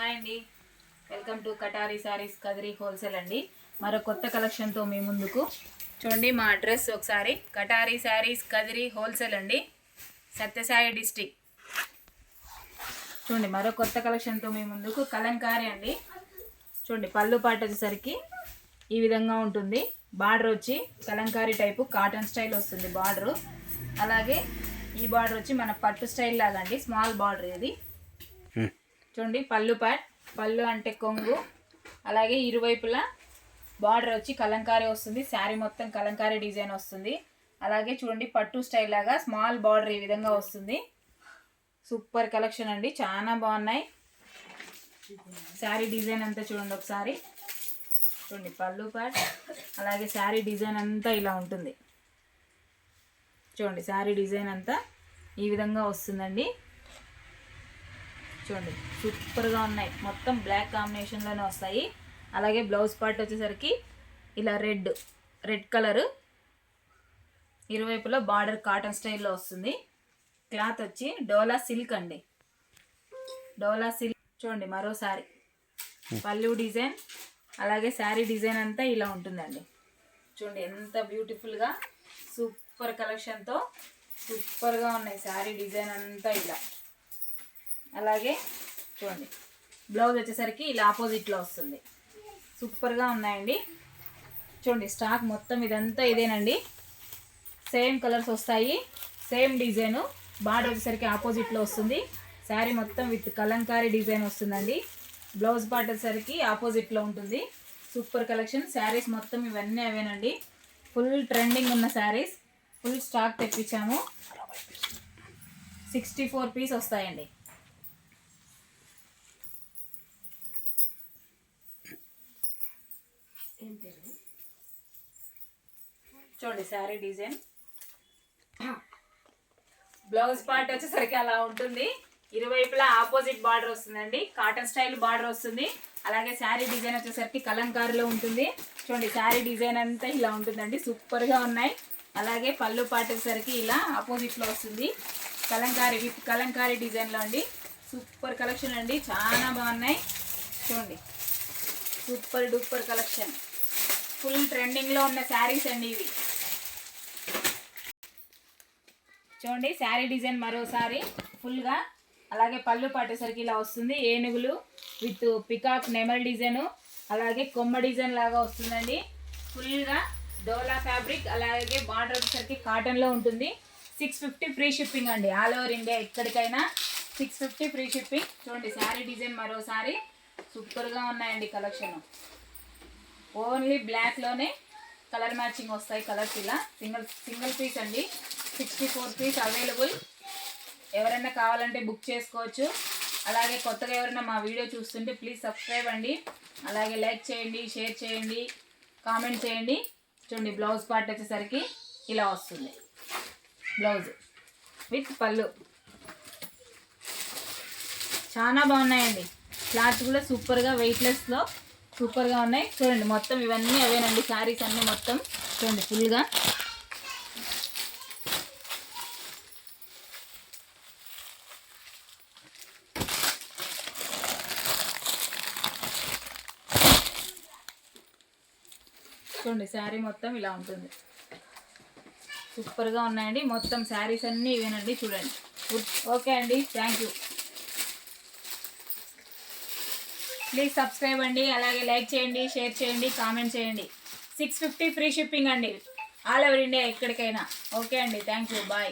Hi అండి, welcome to కటారీ saris Kadiri wholesale అండి. మరో కొత్త కలెక్షన్తో మీ ముందుకు. చూడండి మా అడ్రస్ ఒకసారి. కటారీ సారీస్ కదిరి హోల్సేల్ అండి, సత్యసాయి డిస్ట్రిక్ట్. చూడండి మరో కొత్త కలెక్షన్తో మీ ముందుకు. కలంకారీ అండి. చూడండి పళ్ళు పాట వచ్చేసరికి ఈ విధంగా ఉంటుంది. బార్డర్ వచ్చి కలంకారీ టైపు కాటన్ స్టైల్ వస్తుంది బార్డరు. అలాగే ఈ బార్డర్ వచ్చి మన పట్టు స్టైల్ లాగా అండి, స్మాల్ బార్డర్ ఇది. చూడండి పళ్ళు అంటే కొంగు. అలాగే ఇరువైపులా బార్డర్ వచ్చి కలంకారీ వస్తుంది. శారీ మొత్తం కలంకారీ డిజైన్ వస్తుంది. అలాగే చూడండి పట్టు స్టైల్ లాగా స్మాల్ బార్డర్ ఈ విధంగా వస్తుంది. సూపర్ కలెక్షన్ అండి, చాలా బాగున్నాయి. శారీ డిజైన్ అంతా చూడండి ఒకసారి. చూడండి పళ్ళు పాట్, అలాగే శారీ డిజైన్ అంతా ఇలా ఉంటుంది. చూడండి శారీ డిజైన్ అంతా ఈ విధంగా వస్తుందండి. చూడండి సూపర్గా ఉన్నాయి. మొత్తం బ్లాక్ కాంబినేషన్లోనే వస్తాయి. అలాగే బ్లౌజ్ పార్ట్ వచ్చేసరికి ఇలా రెడ్ కలరు, ఇరువైపులో బార్డర్ కాటన్ స్టైల్లో వస్తుంది. క్లాత్ వచ్చి డోలా సిల్క్ అండి, డోలా సిల్క్. చూడండి మరోసారి పళ్ళు డిజైన్, అలాగే శారీ డిజైన్ అంతా ఇలా ఉంటుందండి. చూడండి ఎంత బ్యూటిఫుల్గా సూపర్ కలెక్షన్తో సూపర్గా ఉన్నాయి. శారీ డిజైన్ అంతా ఇలా. అలాగే చూడండి బ్లౌజ్ వచ్చేసరికి ఇలా ఆపోజిట్లో వస్తుంది. సూపర్గా ఉన్నాయండి. చూడండి స్టాక్ మొత్తం ఇదంతా ఇదేనండి. సేమ్ కలర్స్ వస్తాయి, సేమ్ డిజైను. బార్డర్ వచ్చేసరికి ఆపోజిట్లో వస్తుంది. శారీ మొత్తం విత్ కలంకారీ డిజైన్ వస్తుందండి. బ్లౌజ్ పార్ట్ వచ్చేసరికి ఆపోజిట్లో ఉంటుంది. Super collection. శారీస్ మొత్తం ఇవన్నీ అవేనండి. ఫుల్ ట్రెండింగ్ ఉన్న శారీస్, ఫుల్ స్టాక్ తెప్పించాము. 64 పీస్ వస్తాయండి. చూడండి శారీ డిజైన్. బ్లౌజ్ పార్ట్ వచ్చేసరికి అలా ఉంటుంది. ఇరువైపులా ఆపోజిట్ బార్డర్ వస్తుందండి, కాటన్ స్టైల్ బార్డర్ వస్తుంది. అలాగే శారీ డిజైన్ వచ్చేసరికి కలంకారీలో ఉంటుంది. చూడండి శారీ డిజైన్ అంతా ఇలా ఉంటుందండి. సూపర్గా ఉన్నాయి. అలాగే పళ్ళు పార్ట్ వచ్చేసరికి ఇలా ఆపోజిట్లో వస్తుంది. కలంకారీ విత్ కలంకారీ డిజైన్లో అండి. సూపర్ కలెక్షన్ అండి, చాలా బాగున్నాయి. చూడండి సూపర్ డూపర్ కలెక్షన్. ఫుల్ ట్రెండింగ్లో ఉన్న శారీస్ అండి ఇవి. చూడండి శారీ డిజైన్ మరోసారి ఫుల్గా. అలాగే పళ్ళు పాటేసరికి ఇలా వస్తుంది. ఏనుగులు విత్ పికాక్ నెమల్ డిజైను, అలాగే కొమ్మ డిజైన్ లాగా వస్తుందండి. ఫుల్గా డోలా ఫ్యాబ్రిక్. అలాగే బార్డర్ వచ్చేసరికి కాటన్లో ఉంటుంది. 650 ఫ్రీ షిప్పింగ్ అండి. ఆల్ ఓవర్ ఇండియా ఎక్కడికైనా 650 ఫ్రీ షిప్పింగ్. చూడండి శారీ డిజైన్ మరోసారి. సూపర్గా ఉన్నాయండి కలెక్షన్. ఓన్లీ బ్లాక్లోనే కలర్ మ్యాచింగ్ వస్తాయి. కలర్స్ ఇలా సింగిల్ పీస్ అండి. 64 పీస్ అవైలబుల్. ఎవరైనా కావాలంటే బుక్ చేసుకోవచ్చు. అలాగే కొత్తగా ఎవరైనా మా వీడియో చూస్తుంటే ప్లీజ్ సబ్స్క్రైబ్ అండి. అలాగే లైక్ చేయండి, షేర్ చేయండి, కామెంట్ చేయండి. చూడండి బ్లౌజ్ పార్ట్ వచ్చేసరికి ఇలా వస్తుంది. బ్లౌజ్ విత్ పళ్ళు చాలా బాగున్నాయండి. క్లాత్ కూడా సూపర్గా వెయిట్లెస్లో సూపర్గా ఉన్నాయి. చూడండి మొత్తం ఇవన్నీ అవేనండి. శారీస్ అన్నీ మొత్తం చూడండి ఫుల్గా. చూడండి శారీ మొత్తం ఇలా ఉంటుంది. సూపర్గా ఉన్నాయండి. మొత్తం శారీస్ అన్నీ ఇవేనండి. చూడండి. ఓకే అండి, థ్యాంక్ యూ. ప్లీజ్ సబ్స్క్రైబ్ అండి. అలాగే లైక్ చేయండి, షేర్ చేయండి, కామెంట్ చేయండి. 650 ఫ్రీ షిప్పింగ్ అండి, ఆల్ ఓవర్ ఇండియా ఎక్కడికైనా. ఓకే అండి, థ్యాంక్ యూ, బాయ్.